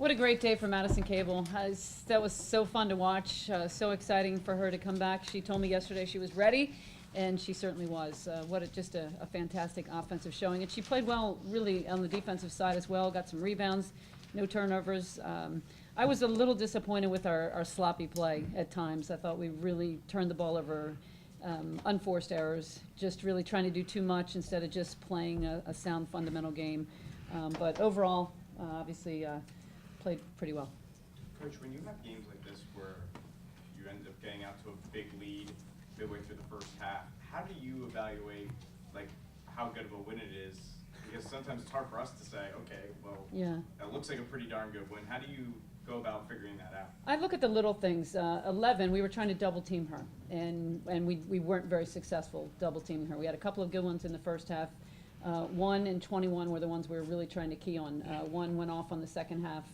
What a great day for Madison Cable. That was so fun to watch, so exciting for her to come back. She told me yesterday she was ready, and she certainly was. Just a fantastic offensive showing. And she played well, really, on the defensive side as well, got some rebounds, no turnovers. I was a little disappointed with our sloppy play at times. I thought we really turned the ball over, unforced errors, just really trying to do too much instead of just playing a sound fundamental game. But overall, obviously, played pretty well. Coach, when you have games like this where you end up getting out to a big lead midway through the first half, how do you evaluate like how good of a win it is? Because sometimes it's hard for us to say, okay, well, Yeah. that looks like a pretty darn good win. How do you go about figuring that out? I look at the little things. 11, we were trying to double team her, and we weren't very successful double teaming her. We had a couple of good ones in the first half. 1 and 21 were the ones we were really trying to key on. 1 went off on the second half.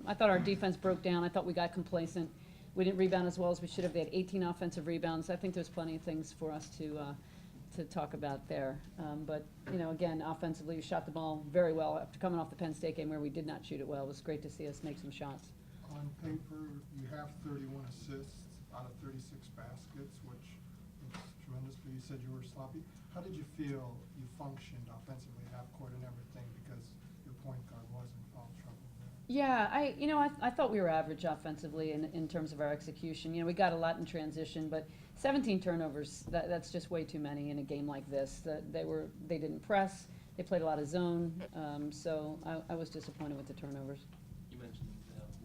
I thought our defense broke down. I thought we got complacent. We didn't rebound as well as we should have. They had 18 offensive rebounds. I think there's plenty of things for us to talk about there. But, again, offensively, we shot the ball very well after coming off the Penn State game where we did not shoot it well. It was great to see us make some shots. On paper, you have 31 assists out of 36 baskets, which is tremendous, but you said you were sloppy. How did you feel you functioned offensively, half court and everything, because your point guard was in foul trouble there? Yeah, I thought we were average offensively in terms of our execution. We got a lot in transition, but 17 turnovers, that's just way too many in a game like this. They didn't press, they played a lot of zone, so I was disappointed with the turnovers. You mentioned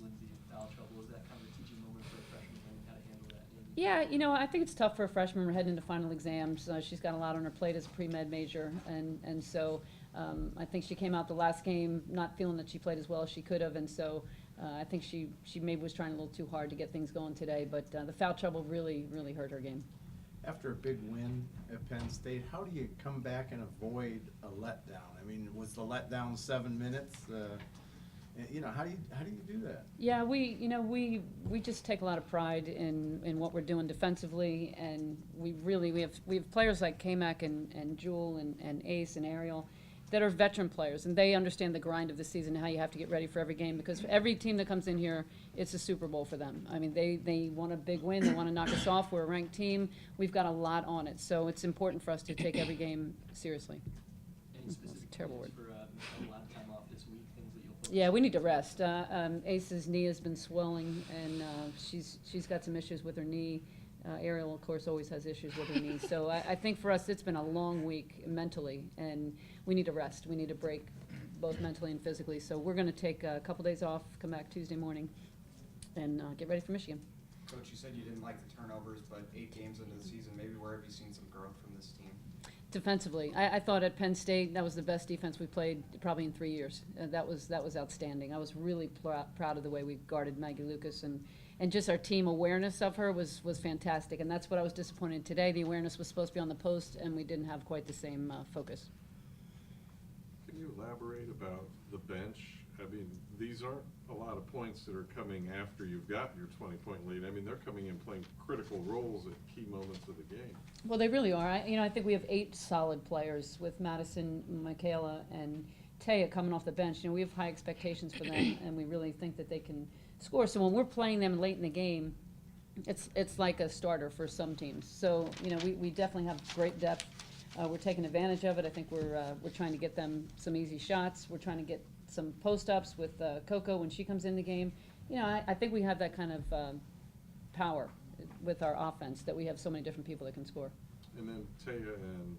Lindsay in foul trouble. Was that kind of a teaching moment for a freshman learning how to handle that? Yeah, I think it's tough for a freshman. We're heading into final exams. She's got a lot on her plate as a pre-med major, and so I think she came out the last game not feeling that she played as well as she could have, and so I think she maybe was trying a little too hard to get things going today, but the foul trouble really, really hurt her game. After a big win at Penn State, how do you come back and avoid a letdown? I mean, was the letdown 7 minutes? How do you do that? Yeah, we just take a lot of pride in what we're doing defensively, and we have players like K-Mac and Jewel and Ace and Ariel that are veteran players, and they understand the grind of the season, how you have to get ready for every game, because every team that comes in here, it's a Super Bowl for them. I mean, they want a big win, they want to knock us off. We're a ranked team. We've got a lot on it, so it's important for us to take every game seriously. Any specific Terrible plans word. for a lot of time off this week, things that you'll focus Yeah, on? we need to rest. Ace's knee has been swelling, and she's got some issues with her knee. Ariel, of course, always has issues with her knee. So I think for us, it's been a long week mentally, and we need to rest. We need to break both mentally and physically. So we're going to take a couple days off, come back Tuesday morning, and get ready for Michigan. Coach, you said you didn't like the turnovers, but 8 games into the season, maybe where have you seen some growth from this team? Defensively, I thought at Penn State that was the best defense we played probably in 3 years. That was outstanding. I was really proud of the way we guarded Maggie Lucas, and just our team awareness of her was fantastic. And that's what I was disappointed in today. The awareness was supposed to be on the post, and we didn't have quite the same focus. Can you elaborate about the bench? I mean, these aren't a lot of points that are coming after you've got your 20-point lead. I mean, they're coming in playing critical roles at key moments of the game. Well, they really are. I think we have 8 solid players with Madison, Michaela, and Taya coming off the bench. We have high expectations for them, and we really think that they can score. So when we're playing them late in the game, it's like a starter for some teams. So we definitely have great depth. We're taking advantage of it. I think we're trying to get them some easy shots. We're trying to get some post-ups with Coco when she comes in the game. I think we have that kind of power with our offense, that we have so many different people that can score. And then Taya and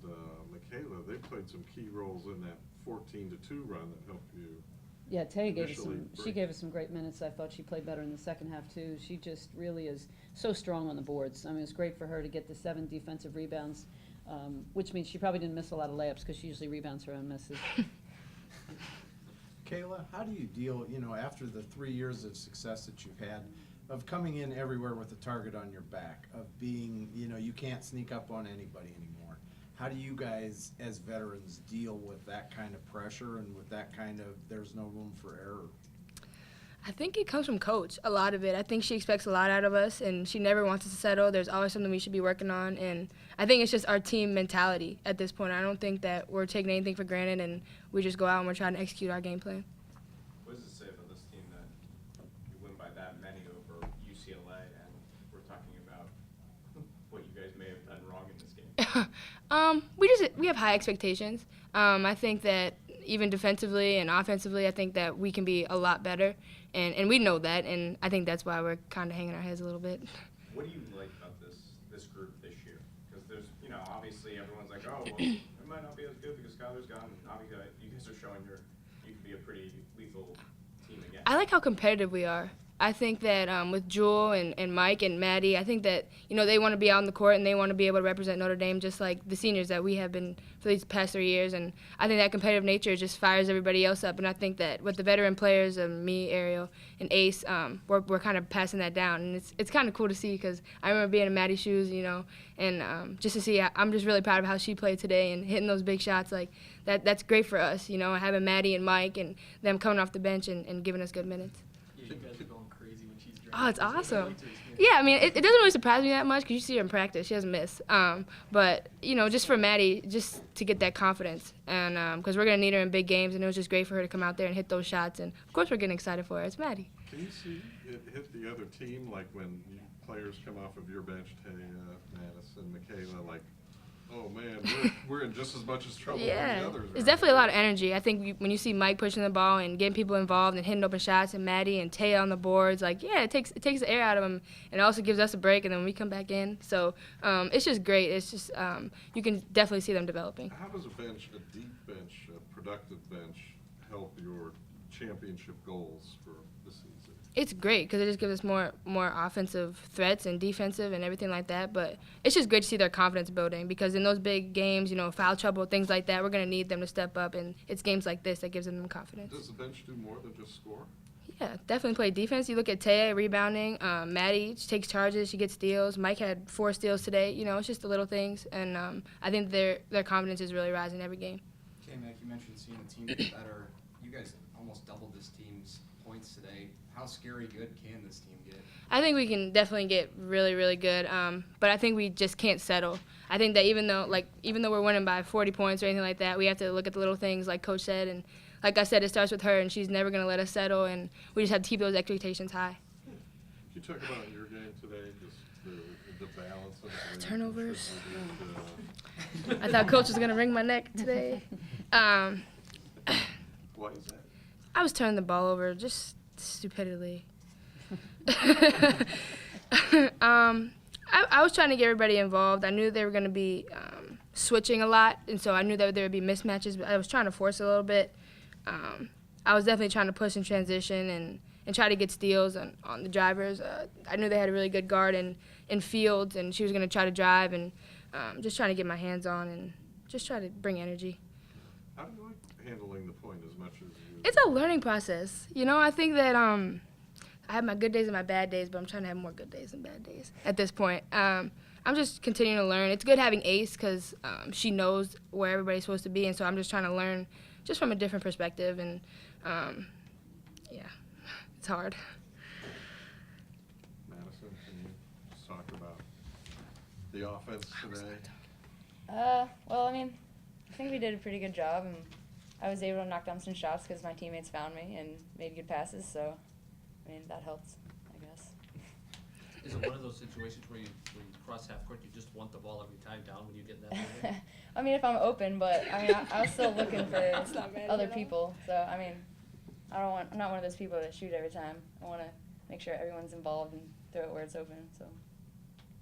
Michaela, they played some key roles in that 14-2 run that helped you. Yeah, Taya Initially gave us some great minutes. I thought she played better in the second half too. She just really is so strong on the boards. I mean, it's great for her to get the 7 defensive rebounds, which means she probably didn't miss a lot of layups because she usually rebounds her own misses. Kayla, how do you deal, after the 3 years of success that you've had, of coming in everywhere with a target on your back, of being, you can't sneak up on anybody anymore? How do you guys, as veterans, deal with that kind of pressure and with that kind of there's no room for error? I think it comes from coach, a lot of it. I think she expects a lot out of us, and she never wants us to settle. There's always something we should be working on, and I think it's just our team mentality at this point. I don't think that we're taking anything for granted, and we just go out and we're trying to execute our game plan. What does it say about this team that We have high expectations. I think that even defensively and offensively, I think that we can be a lot better, and we know that, and I think that's why we're kind of hanging our heads a little bit. What do you like about this group this year? Because there's, obviously everyone's like, oh, well, it might not be as good because Skylar's gone. And obviously, you guys are showing you can be a pretty lethal team again. I like how competitive we are. I think that with Jewel and Mike and Maddie, I think that, they want to be out on the court and they want to be able to represent Notre Dame just like the seniors that we have been for these past 3 years. And I think that competitive nature just fires everybody else up. And I think that with the veteran players, me, Ariel, and Ace, we're kind of passing that down. And it's kind of cool to see because I remember being in Maddie's shoes, and just to see, I'm just really proud of how she played today and hitting those big shots. Like, that's great for us, having Maddie and Mike and them coming off the bench and giving us good minutes. Yeah, you guys are going crazy when she's driving. Oh, it's awesome. Yeah, I mean, it doesn't really surprise me that much because you see her in practice. She doesn't miss. But, just for Maddie, just to get that confidence. And because we're going to need her in big games, and it was just great for her to come out there and hit those shots. And, of course, we're getting excited for her. It's Maddie. Can you see it hit the other team, like when players come off of your bench, Madison, Michaela, like, oh, man, we're in just as much as trouble as the others. It's right? definitely a lot of energy. I think when you see Mike pushing the ball and getting people involved and hitting open shots, and Maddie and Taya on the boards, it takes the air out of them, and it also gives us a break, and then we come back in. So it's just great. It's just you can definitely see them developing. How does a deep bench, a productive bench, help your championship goals for the season? It's great because it just gives us more offensive threats and defensive and everything like that. But it's just great to see their confidence building because in those big games, foul trouble, things like that, we're going to need them to step up. And it's games like this that gives them confidence. Does the bench do more than just score? Yeah, definitely play defense. You look at Taya rebounding. Maddie, she takes charges. She gets steals. Mike had 4 steals today. It's just the little things. And I think their confidence is really rising every game. Okay, Mac, you mentioned seeing the team get better. You guys almost doubled this team's points today. How scary good can this team get? I think we can definitely get really, really good, but I think we just can't settle. I think that even though we're winning by 40 points or anything like that, we have to look at the little things like Coach said, and like I said, it starts with her, and she's never going to let us settle, and we just have to keep those expectations high. Can you talk about your game today, just the balance of it? Turnovers. I thought Coach was going to wring my neck today. Why is that? I was turning the ball over just stupidly. I was trying to get everybody involved. I knew they were going to be switching a lot, and so I knew that there would be mismatches, but I was trying to force a little bit. I was definitely trying to push in transition and try to get steals on the drivers. I knew they had a really good guard in Fields, and she was going to try to drive, and just trying to get my hands on and just try to bring energy. How do you like handling the point as much as you? It's a learning process. I think that I have my good days and my bad days, but I'm trying to have more good days than bad days at this point. I'm just continuing to learn. It's good having Ace because she knows where everybody's supposed to be, and so I'm just trying to learn just from a different perspective, and it's hard. Madison, can you just talk about the offense today? Well, I think we did a pretty good job, and I was able to knock down some shots because my teammates found me and made good passes, so, that helps, I guess. Is it one of those situations where you cross half court, you just want the ball every time down when you get in that movement? If I'm open, but, I was still looking for other people, so, I'm not one of those people that shoot every time. I want to make sure everyone's involved and throw it where it's open, so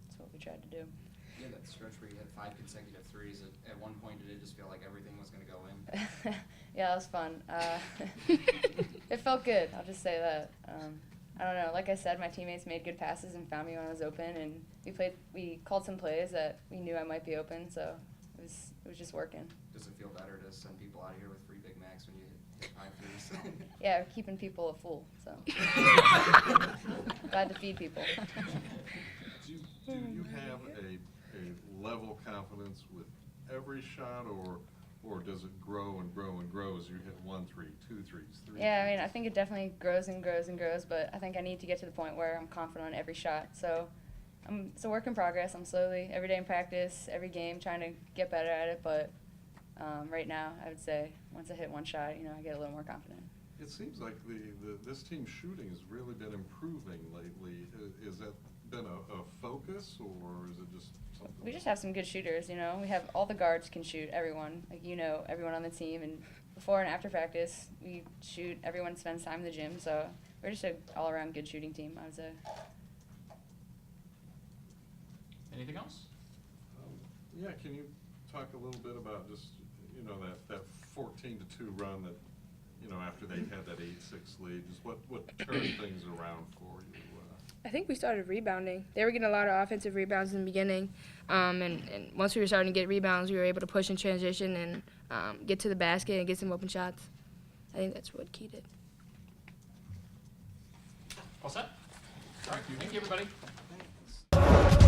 that's what we tried to do. Yeah, that stretch where you had 5 consecutive threes. At one point, did it just feel like everything was going to go in? Yeah, that was fun. It felt good, I'll just say that. I don't know, like I said, my teammates made good passes and found me when I was open, and we called some plays that we knew I might be open, so it was just working. Does it feel better to send people out of here with 3 Big Macs when you hit 5 threes? Yeah, keeping people a fool, so. Glad to feed people. Do you have a level confidence with every shot, or does it grow and grow and grow as you hit 1 3, 2 3s, 3? Yeah, I think it definitely grows and grows and grows, but I think I need to get to the point where I'm confident on every shot. So it's a work in progress. I'm slowly, every day in practice, every game, trying to get better at it. But right now, I would say once I hit 1 shot, I get a little more confident. It seems like this team's shooting has really been improving lately. Is that been a focus, or is it just something? We just have some good shooters, you know. We have all the guards can shoot, everyone. Like, you know, everyone on the team. And before and after practice, we shoot. Everyone spends time in the gym. So we're just an all-around good shooting team, I would say. Anything else? Yeah, can you talk a little bit about just, you know, that 14-2 run that, you know, after they had that 8-6 lead, just what turned things around for you? I think we started rebounding. They were getting a lot of offensive rebounds in the beginning, and once we were starting to get rebounds, we were able to push in transition and get to the basket and get some open shots. I think that's what keyed it. All set? All right, thank you, everybody.